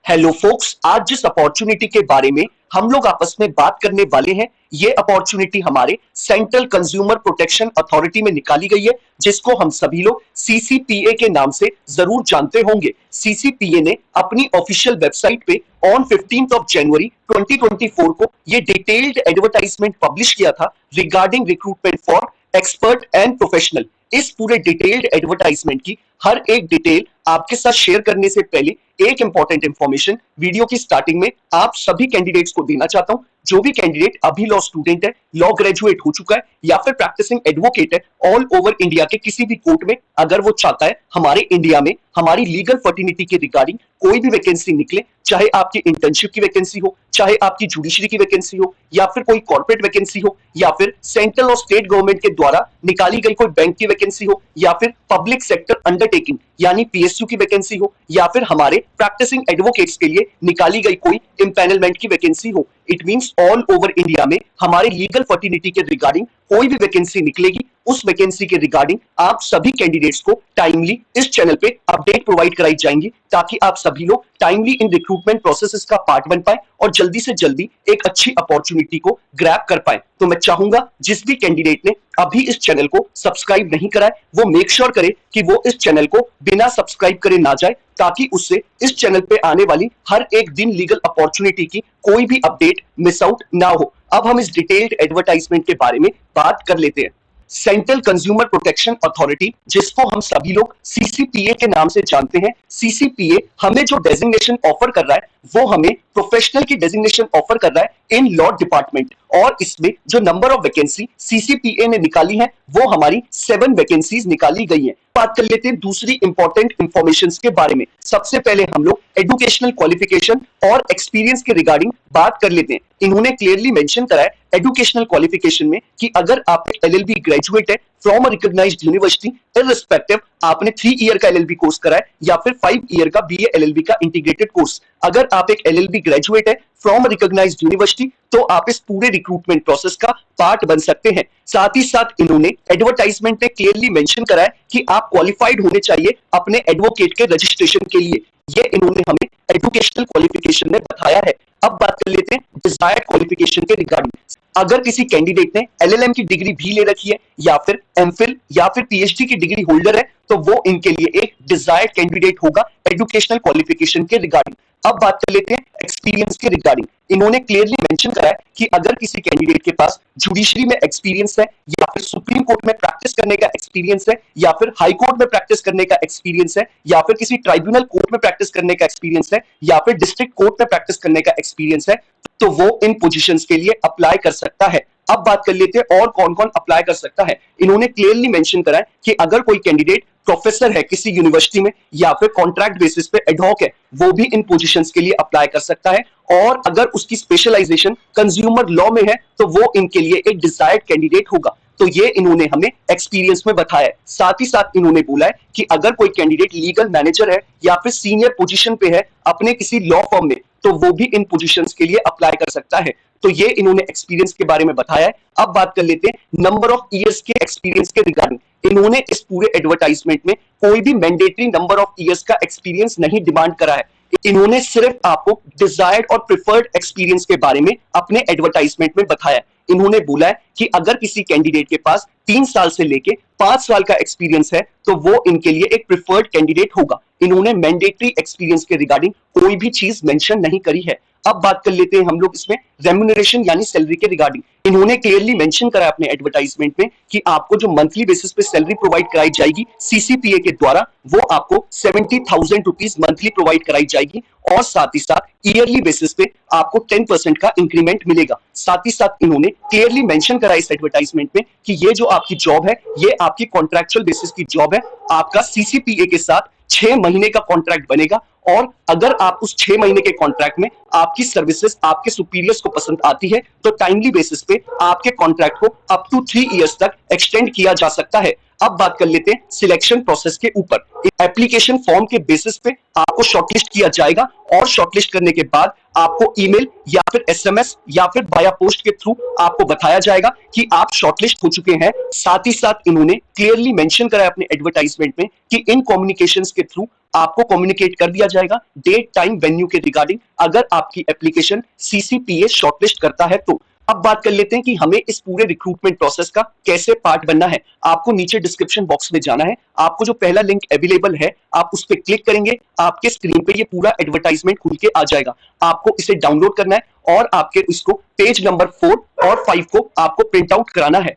Hello focus, आज जिस opportunity के बारे में हम लोग आपस में बात करने वाले हैं, ये अपॉर्चुनिटी हमारे सेंट्रल कंज्यूमर प्रोटेक्शन अथॉरिटी में निकाली गई है, जिसको हम सभी लोग सीसीपीए के नाम से जरूर जानते होंगे। सीसीपीए ने अपनी ऑफिशियल वेबसाइट पे ऑन 15 जनवरी 2024 को ये डिटेल्ड एडवर्टाइजमेंट पब्लिश किया था regarding recruitment for expert and professional. इस पूरे डिटेल्ड एडवर्टाइजमेंट की हर एक डिटेल आपके साथ शेयर करने से पहले एक इंपॉर्टेंट इंफॉर्मेशन वीडियो की स्टार्टिंग में आप सभी कैंडिडेट्स को देना चाहता हूं। जो भी कैंडिडेट अभी लॉ स्टूडेंट है, लॉ ग्रेजुएट हो चुका है या फिर प्रैक्टिसिंग एडवोकेट है, ऑल ओवर इंडिया के किसी भी कोर्ट में अगर वो चाहता है हमारे इंडिया में हमारी लीगल फर्टिनिटी के रिगार्डिंग कोई भी वैकेंसी निकले, चाहे आपकी इंटर्नशिप की वैकेंसी हो, चाहे आपकी जुडिशरी की वैकेंसी हो, या फिर कोई कॉर्पोरेट वैकेंसी हो, या फिर सेंट्रल और स्टेट गवर्नमेंट के द्वारा निकाली गई कोई बैंक की वैकेंसी हो, या फिर पब्लिक सेक्टर अंडरटेकिंग यानी पीएसयू की वैकेंसी हो, या फिर हमारे प्रैक्टिसिंग एडवोकेट्स के लिए निकाली गई कोई इंपैनलमेंट की वैकेंसी हो, it means all over India में हमारी लीगल फर्टिनिटी के रिगार्डिंग कोई भी वैकेंसी निकलेगी, उस वैकेंसी के रिगार्डिंग आप सभी कैंडिडेट्स को टाइमली इस चैनल पे अपडेट प्रोवाइड कराई जाएंगी, ताकि आप सभी लोग टाइमली इन रिक्रूटमेंट प्रोसेस का पार्ट बन पाए और जल्दी से जल्दी एक अच्छी अपॉर्चुनिटी को ग्रैब कर पाए। तो मैं चाहूंगा जिस भी कैंडिडेट ने अभी इस चैनल को सब्सक्राइब नहीं करा है, वो मेक श्योर करे कि वो इस चैनल को बिना सब्सक्राइब करे ना जाए, ताकि उससे इस चैनल पे आने वाली हर एक दिन लीगल अपॉर्चुनिटी की कोई भी अपडेट मिस आउट ना हो। अब हम इस डिटेल्ड एडवर्टाइजमेंट के बारे में बात कर लेते हैं। सेंट्रल कंज्यूमर प्रोटेक्शन अथॉरिटी, जिसको हम सभी लोग सीसीपीए के नाम से जानते हैं, सीसीपीए हमें जो डेजिग्नेशन ऑफर कर रहा है वो हमें प्रोफेशनल की डेजिग्नेशन ऑफर कर रहा है इन लॉ डिपार्टमेंट। और इसमें जो नंबर ऑफ वैकेंसी सीसीपीए ने निकाली है वो हमारी 7 वैकेंसीज निकाली गई हैं। बात कर लेते हैं दूसरी इंपॉर्टेंट इंफॉर्मेशन के बारे में। सबसे पहले हम लोग एजुकेशनल क्वालिफिकेशन और एक्सपीरियंस के रिगार्डिंग बात कर लेते हैं। इन्होंने क्लियरली मेंशन करा है एजुकेशनल क्वालिफिकेशन में कि अगर आप एक एलएलबी ग्रेजुएट है from a recognised university, irrespective आपने 3 ईयर का एलएलबी कोर्स करा है या फिर 5 ईयर का बीए एलएलबी का इंटीग्रेटेड कोर्स, अगर आप एक एलएलबी ग्रेजुएट है फ्रॉम अ रिकॉग्नाइज्ड यूनिवर्सिटी, तो आप इस पूरे रिक्रूटमेंट प्रोसेस का पार्ट बन सकते हैं। साथ ही साथ इन्होंने एडवर्टाइजमेंट में क्लियरली मेंशन करा है कि आप क्वालिफाइड होने चाहिए अपने एडवोकेट के रजिस्ट्रेशन के लिए। ये इन्होंने हमें एजुकेशनल क्वालिफिकेशन में बताया है। अब बात कर लेते हैं डिजायर्ड क्वालिफिकेशन के रिगार्डिंग। अगर किसी कैंडिडेट ने एलएलएम की डिग्री भी ले रखी है या फिर एमफिल या फिर पीएचडी की डिग्री होल्डर है, तो वो इनके लिए एक डिजायर्ड कैंडिडेट होगा एजुकेशनल क्वालिफिकेशन के रिगार्डिंग। अब बात कर लेते हैं एक्सपीरियंस के रिगार्डिंग। इन्होंने क्लियरली मेंशन करा है कि अगर किसी कैंडिडेट के पास जुडिशरी में एक्सपीरियंस है, या फिर सुप्रीम कोर्ट में प्रैक्टिस करने का एक्सपीरियंस है, या फिर हाई कोर्ट में प्रैक्टिस करने का एक्सपीरियंस है, या फिर किसी ट्राइब्यूनल कोर्ट में प्रैक्टिस करने का एक्सपीरियंस है, या फिर डिस्ट्रिक्ट कोर्ट में प्रैक्टिस करने का एक्सपीरियंस है, तो वो इन पोजीशंस के लिए अप्लाई कर सकता है। अब बात कर लेते हैं और कौन कौन अप्लाई कर सकता है। इन्होंने क्लियरली मेंशन करा है कि अगर कोई कैंडिडेट प्रोफेसर है किसी यूनिवर्सिटी में या फिर कॉन्ट्रैक्ट बेसिस पे एडहॉक है, वो भी इन पोजीशंस के लिए अप्लाई कर सकता है। और अगर उसकी स्पेशलाइजेशन कंज्यूमर लॉ में है, तो वो इनके लिए एक डिजायर्ड कैंडिडेट होगा। तो ये इन्होंने हमें एक्सपीरियंस में बताया है। साथ ही साथ इन्होंने बोला है कि अगर कोई कैंडिडेट लीगल मैनेजर है या फिर सीनियर पोजीशन पे है अपने किसी लॉ फर्म में, तो वो भी इन पोजीशंस के लिए अप्लाई कर सकता है। तो ये इन्होंने एक्सपीरियंस के बारे में बताया है। अब बात कर लेते हैं नंबर ऑफ ईयर्स के एक्सपीरियंस के रिगार्डिंग। इन्होंने इस पूरे एडवर्टाइजमेंट में कोई भी मैंडेटरी नंबर ऑफ ईयर्स का एक्सपीरियंस नहीं डिमांड करा है। इन्होंने सिर्फ आपको डिजायर्ड और प्रिफर्ड एक्सपीरियंस के बारे में अपने एडवर्टाइजमेंट में बताया। इन्होंने बोला है कि अगर किसी कैंडिडेट के पास 3 साल से लेके 5 साल का एक्सपीरियंस है, तो वो इनके लिए एक प्रिफर्ड कैंडिडेट होगा। इन्होंने मैंडेटरी एक्सपीरियंस के रिगार्डिंग कोई भी चीज मेंशन नहीं करी है। अब बात कर लेते हैं हम लोग इसमें रेम्यूनरेशन यानी सैलरी के रिगार्डिंग। इन्होंने क्लियरली मेंशन करा अपने एडवर्टाइजमेंट में कि आपको जो मंथली बेसिस पे सैलरी प्रोवाइड कराई जाएगी सीसीपीए के द्वारा, वो आपको 70,000 रुपीज मंथली प्रोवाइड कराई जाएगी, और साथ ही साथ ईयरली बेसिस पे आपको 10% का इंक्रीमेंट मिलेगा। साथ ही साथ इन्होंने क्लियरली मेंशन करा इस एडवर्टाइजमेंट में कि ये जो आपकी जॉब है ये आपकी कॉन्ट्रैक्चुअल बेसिस की जॉब है। आपका सीसीपीए के साथ 6 महीने का कॉन्ट्रैक्ट बनेगा, और अगर आप उस 6 महीने के कॉन्ट्रैक्ट में आपकी सर्विसेज आपके सुपीरियर्स को पसंद आती है, तो टाइमली बेसिस पे आपके कॉन्ट्रैक्ट को अप टू 3 इयर्स तक एक्सटेंड किया जा सकता है। अब बात कर लेते हैं सिलेक्शन प्रोसेस के ऊपर। एप्लीकेशन फॉर्म के बेसिस पे आपको शॉर्टलिस्ट किया जाएगा और शॉर्टलिस्ट करने के बाद आपको ईमेल या फिर एसएमएस या फिर वाया पोस्ट के थ्रू आपको बताया जाएगा कि आप शॉर्टलिस्ट हो चुके हैं। साथ ही साथ इन्होंने क्लियरली मेंशन करा है अपने एडवर्टाइजमेंट में कि इन कम्युनिकेशंस के थ्रू आपको कम्युनिकेट कर दिया जाएगा डेट टाइम वेन्यू के रिगार्डिंग, अगर आपकी एप्लीकेशन सीसीपीए शॉर्टलिस्ट करता है तो। अब बात कर लेते हैं कि हमें इस पूरे रिक्रूटमेंट प्रोसेस का कैसे पार्ट बनना है। आपको नीचे डिस्क्रिप्शन बॉक्स में जाना है, आपको जो पहला लिंक अवेलेबल है आप उस पर क्लिक करेंगे, आपके स्क्रीन पे ये पूरा एडवर्टाइजमेंट खुल के आ जाएगा। आपको इसे डाउनलोड करना है और आपके इसको पेज नंबर 4 और 5 को आपको प्रिंट आउट कराना है।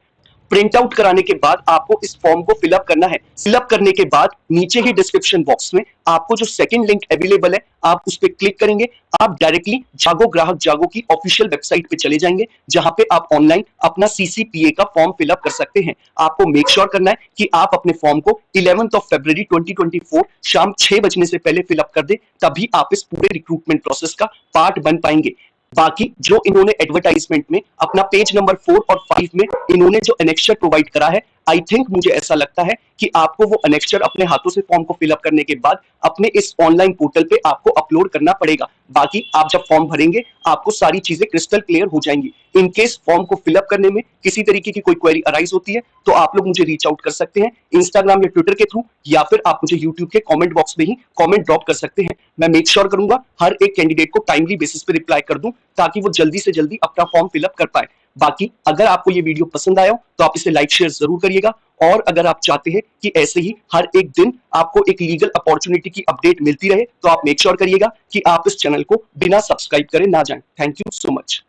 प्रिंट आउट कराने के बाद आपको इस फॉर्म को फिलअप करना है। फिलअप करने के बाद नीचे ही डिस्क्रिप्शन बॉक्स में आपको जो सेकंड लिंक अवेलेबल है आप उस पर क्लिक करेंगे, आप डायरेक्टली जागो ग्राहक जागो की ऑफिशियल वेबसाइट पे चले जाएंगे, जहां पे आप ऑनलाइन अपना सीसीपीए का फॉर्म फिलअप कर सकते हैं। आपको मेक श्योर करना है कि आप अपने फॉर्म को 11 फरवरी 2024 शाम 6 बजने से पहले फिलअप कर दे, तभी आप इस पूरे रिक्रूटमेंट प्रोसेस का पार्ट बन पाएंगे। बाकी जो इन्होंने एडवर्टाइजमेंट में अपना पेज नंबर 4 और 5 में इन्होंने जो एनेक्स्चर प्रोवाइड करा है, आई थिंक मुझे ऐसा लगता है कि आपको वो एनेक्स्चर अपने हाथों से फॉर्म को फिलअप करने के बाद अपने इस ऑनलाइन पोर्टल पे आपको अपलोड करना पड़ेगा। बाकी आप जब फॉर्म भरेंगे आपको सारी चीजें क्रिस्टल क्लियर हो जाएंगी। इन केस फॉर्म को फिलअप करने में किसी तरीके की कोई क्वेरी अराइज होती है तो आप लोग मुझे रीच आउट कर सकते हैं इंस्टाग्राम या ट्विटर के थ्रू, या फिर आप मुझे यूट्यूब के कमेंट बॉक्स में ही कमेंट ड्रॉप कर सकते हैं। मैं मेक श्योर करूंगा हर एक कैंडिडेट को टाइमली बेसिस पे रिप्लाई कर दूं, ताकि वो जल्दी से जल्दी अपना फॉर्म फिलअप कर पाए। बाकी अगर आपको ये वीडियो पसंद आया हो तो आप इसे लाइक शेयर जरूर करिएगा, और अगर आप चाहते हैं कि ऐसे ही हर एक दिन आपको एक लीगल अपॉर्चुनिटी की अपडेट मिलती रहे तो आप मेक श्योर करिएगा कि आप इस चैनल को बिना सब्सक्राइब करे ना जाएं। Thank you so much.